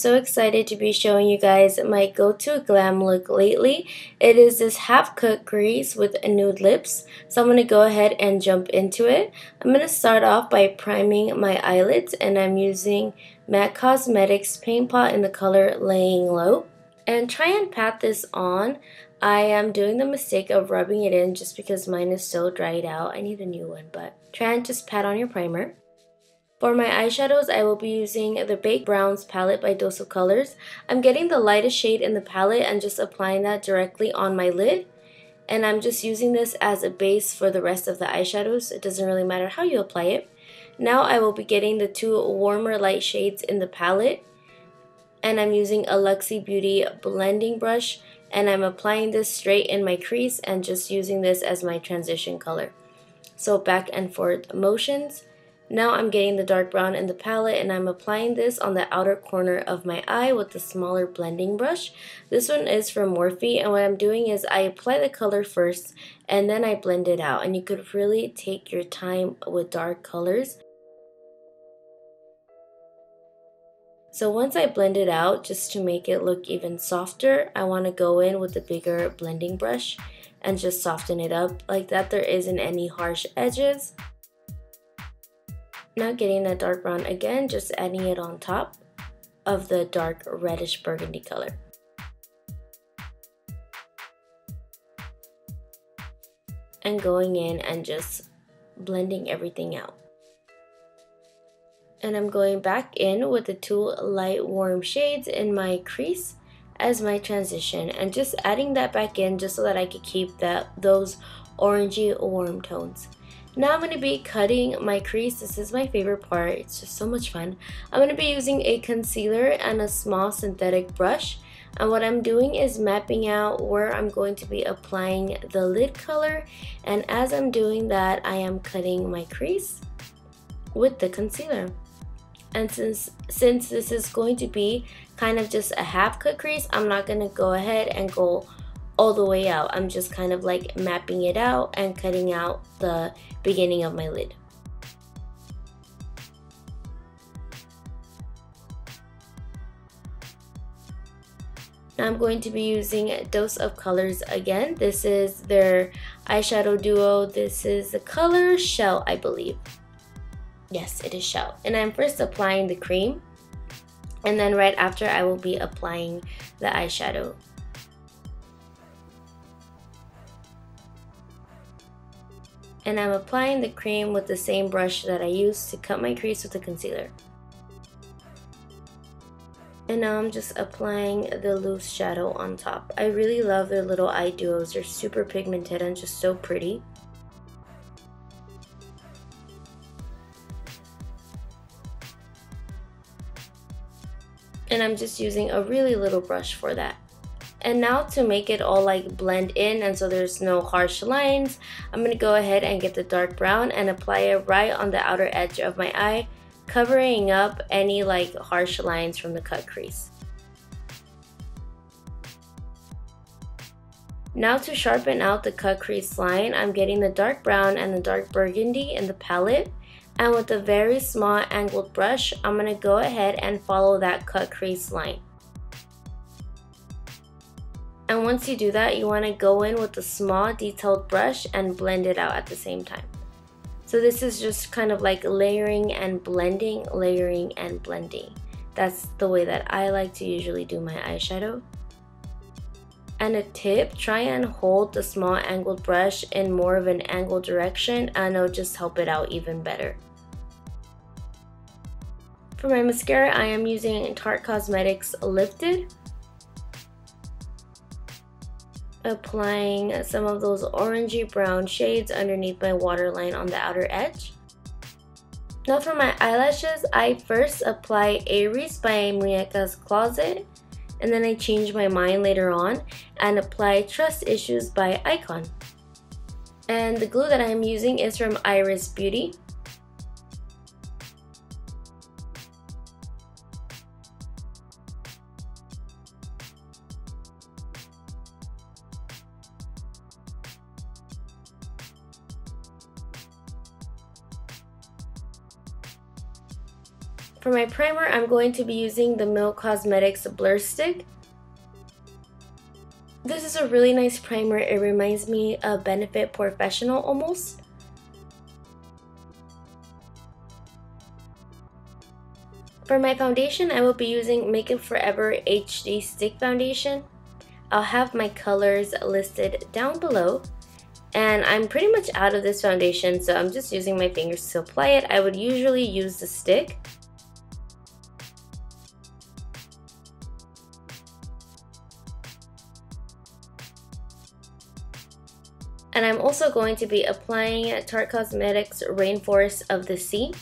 so excited to be showing you guys my go-to glam look lately. It is this half-cut crease with nude lips. So I'm going to go ahead and jump into it. I'm going to start off by priming my eyelids, and I'm using Decay Cosmetics Paint Pot in the color Laying Low. And try and pat this on. I am doing the mistake of rubbing it in just because mine is so dried out. I need a new one, but try and just pat on your primer. For my eyeshadows, I will be using the Baked Browns palette by Dose of Colors. I'm getting the lightest shade in the palette and just applying that directly on my lid. And I'm just using this as a base for the rest of the eyeshadows. It doesn't really matter how you apply it. Now I will be getting the two warmer light shades in the palette. And I'm using a Luxie Beauty blending brush. And I'm applying this straight in my crease and just using this as my transition color. So back and forth motions. Now I'm getting the dark brown in the palette, and I'm applying this on the outer corner of my eye with the smaller blending brush. This one is from Morphe, and what I'm doing is I apply the color first and then I blend it out. And you could really take your time with dark colors. So once I blend it out, just to make it look even softer, I want to go in with the bigger blending brush and just soften it up like that there isn't any harsh edges. Now getting that dark brown again, just adding it on top of the dark reddish burgundy color. And going in and just blending everything out. And I'm going back in with the two light warm shades in my crease as my transition, and just adding that back in just so that I could keep those orangey warm tones. Now I'm going to be cutting my crease. This is my favorite part. It's just so much fun. I'm going to be using a concealer and a small synthetic brush. And what I'm doing is mapping out where I'm going to be applying the lid color. And as I'm doing that, I am cutting my crease with the concealer. And since this is going to be kind of just a half cut crease, I'm not going to go ahead and go all the way out. I'm just kind of like mapping it out and cutting out the beginning of my lid. Now I'm going to be using Dose of Colors again. This is their eyeshadow duo. This is the color Shell, I believe. Yes, it is Shell. And I'm first applying the cream, and then right after I will be applying the eyeshadow. And I'm applying the cream with the same brush that I used to cut my crease with the concealer. And now I'm just applying the loose shadow on top. I really love their little eye duos. They're super pigmented and just so pretty. And I'm just using a really little brush for that. And now to make it all like blend in and so there's no harsh lines, I'm going to go ahead and get the dark brown and apply it right on the outer edge of my eye, covering up any like harsh lines from the cut crease. Now to sharpen out the cut crease line, I'm getting the dark brown and the dark burgundy in the palette. And with a very small angled brush, I'm going to go ahead and follow that cut crease line. And once you do that, you want to go in with a small detailed brush and blend it out at the same time. So this is just kind of like layering and blending, layering and blending. That's the way that I like to usually do my eyeshadow. And a tip, try and hold the small angled brush in more of an angled direction, and it'll just help it out even better. For my mascara, I am using Tarte Cosmetics Lifted. Applying some of those orangey brown shades underneath my waterline on the outer edge. Now for my eyelashes, I first apply Aries by Muñeca's Closet, and then I change my mind later on and apply Trust Issues by Icon. And the glue that I'm using is from Iris Beauty. For my primer, I'm going to be using the Decay Cosmetics Blur Stick. This is a really nice primer. It reminds me of Benefit Professional almost. For my foundation, I will be using Makeup Forever HD Stick Foundation. I'll have my colors listed down below. And I'm pretty much out of this foundation, so I'm just using my fingers to apply it. I would usually use the stick. And I'm also going to be applying Tarte Cosmetics Rainforest of the Sea.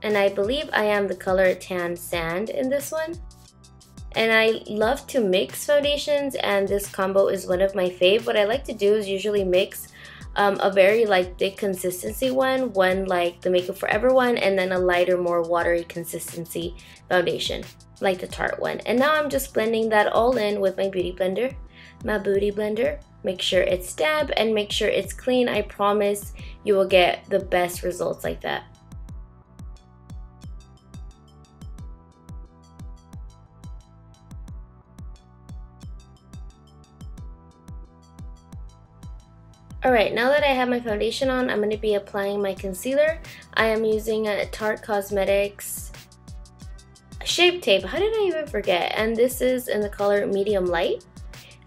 And I believe I am the color Tan Sand in this one. And I love to mix foundations, and this combo is one of my fave. What I like to do is usually mix a very like thick consistency one like the Makeup Forever one, and then a lighter, more watery consistency foundation like the Tarte one. And now I'm just blending that all in with my beauty blender, my booty blender. Make sure it's damp and make sure it's clean. I promise you will get the best results like that. Alright, now that I have my foundation on, I'm going to be applying my concealer. I am using a Tarte Cosmetics Shape Tape. How did I even forget? And this is in the color Medium Light.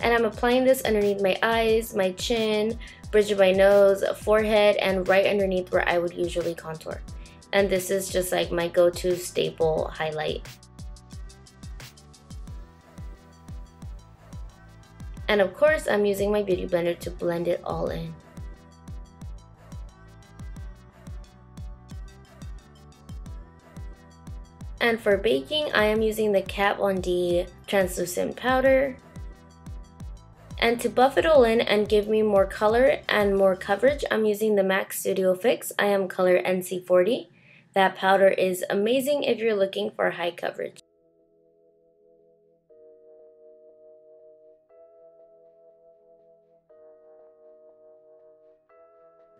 And I'm applying this underneath my eyes, my chin, bridge of my nose, forehead, and right underneath where I would usually contour. And this is just like my go-to staple highlight. And of course, I'm using my beauty blender to blend it all in. And for baking, I am using the Kat Von D translucent powder. And to buff it all in and give me more color and more coverage, I'm using the MAC Studio Fix. I am color NC40. That powder is amazing if you're looking for high coverage.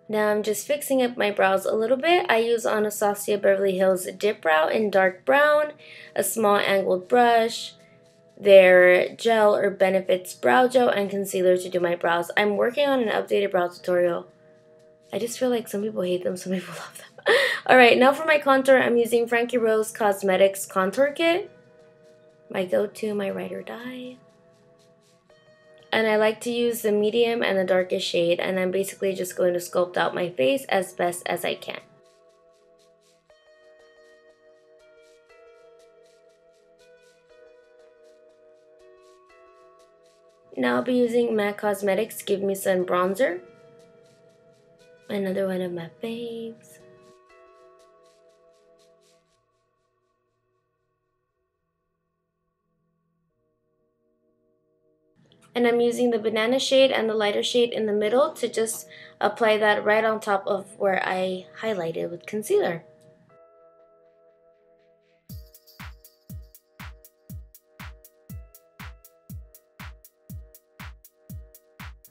Now I'm just fixing up my brows a little bit. I use Anastasia Beverly Hills Dip Brow in dark brown, a small angled brush, their gel or Benefits brow gel, and concealer to do my brows. I'm working on an updated brow tutorial. I just feel like some people hate them, some people love them. Alright, now for my contour, I'm using Frankie Rose Cosmetics Contour Kit. My go-to, my ride or die. And I like to use the medium and the darkest shade, and I'm basically just going to sculpt out my face as best as I can. Now I'll be using MAC Cosmetics Give Me Sun Bronzer. Another one of my faves. And I'm using the banana shade and the lighter shade in the middle to just apply that right on top of where I highlighted with concealer.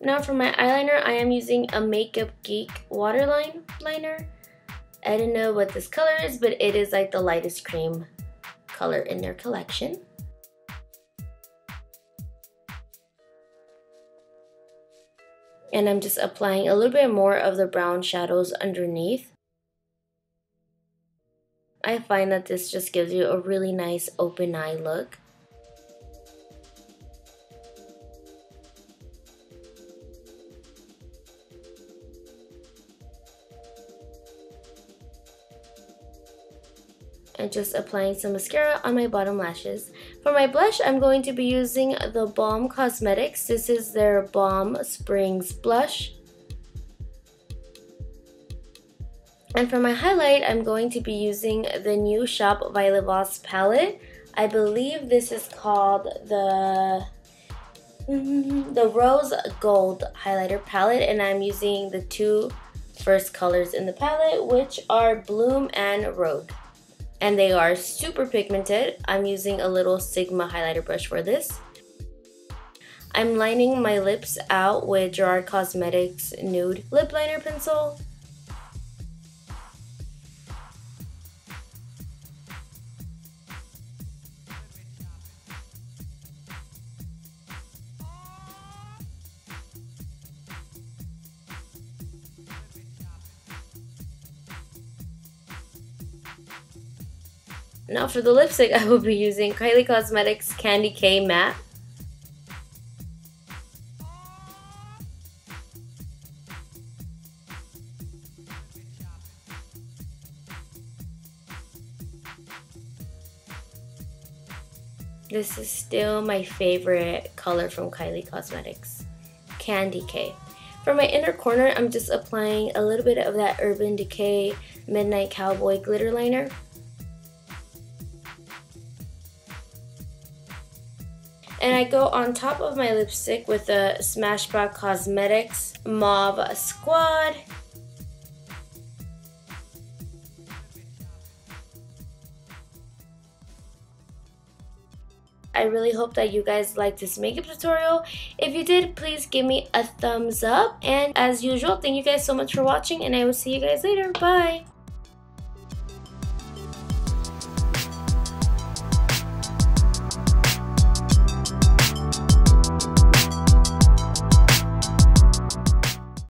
Now for my eyeliner, I am using a Makeupgeek waterline liner. I don't know what this color is, but it is like the lightest cream color in their collection. And I'm just applying a little bit more of the brown shadows underneath. I find that this just gives you a really nice open eye look. And just applying some mascara on my bottom lashes. For my blush, I'm going to be using the Balm Cosmetics. This is their Balm Springs Blush. And for my highlight, I'm going to be using the new Shop Violet Voss palette. I believe this is called the Rose Gold highlighter palette, and I'm using the two first colors in the palette, which are Bloom and Rogue. And they are super pigmented. I'm using a little Sigma highlighter brush for this. I'm lining my lips out with Gerard Cosmetics Nude Lip Liner Pencil. Now for the lipstick, I will be using Kylie Cosmetics Candy K Matte. This is still my favorite color from Kylie Cosmetics, Candy K. For my inner corner, I'm just applying a little bit of that Urban Decay Midnight Cowboy glitter liner. And I go on top of my lipstick with the Smashbox Cosmetics Mauve Squad. I really hope that you guys liked this makeup tutorial. If you did, please give me a thumbs up. And as usual, thank you guys so much for watching, and I will see you guys later. Bye!